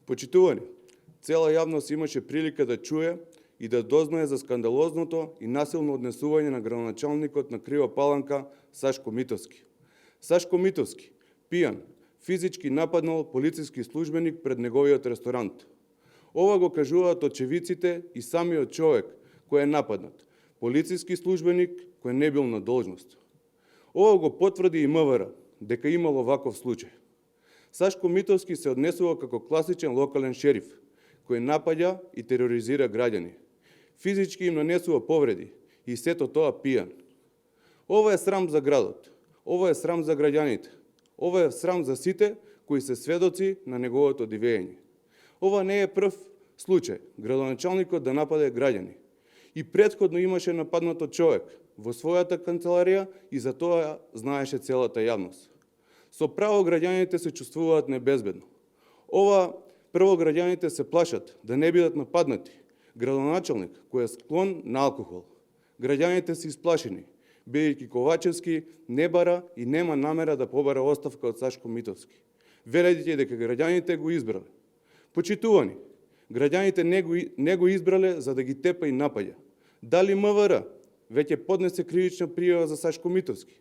Почитувани, цела јавност имаше прилика да чуе и да дознае за скандалозното и насилно однесување на градоначалникот на Крива Паланка Сашко Митовски. Сашко Митовски, пијан, физички нападнал полициски службеник пред неговиот ресторант. Ова го кажуваат очевидците и самиот човек кој е нападнат, полициски службеник кој не бил на должност. Ова го потврди и МВР, дека имало ваков случај. Сашко Митовски се однесува како класичен локален шериф, кој напаѓа и тероризира граѓани. Физички им нанесува повреди и сето тоа пијан. Ова е срам за градот, ова е срам за граѓаните, ова е срам за сите кои се сведоци на неговото дивење. Ова не е прв случај градоначалникот да нападе граѓани. И претходно имаше нападнато човек во својата канцеларија и за тоа знаеше целата јавност. Со право граѓаните се чувствуваат небезбедно. Ова прво граѓаните се плашат да не бидат нападнати. Градоначалник кој е склон на алкохол. Граѓаните се исплашени, бидејќи Ковачевски не бара и нема намера да побара оставка од Сашко Митовски, велејќи дека граѓаните го избрале. Почитувани, граѓаните не го избрале за да ги тепа и напаѓа. Дали МВР веќе поднесе кривична пријава за Сашко Митовски?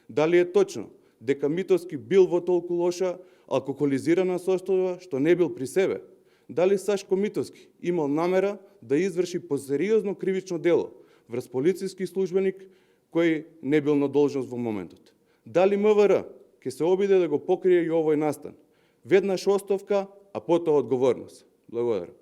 Дали е точно дека Митовски бил во толку лоша алкохолизирана состојба што не бил при себе? Дали Сашко Митовски имал намера да изврши посериозно кривично дело врз полициски службеник кој не бил на должност во моментот? Дали МВР ќе се обиде да го покрие и овој настан? Веднаш оставка, а потоа одговорност. Благодарам.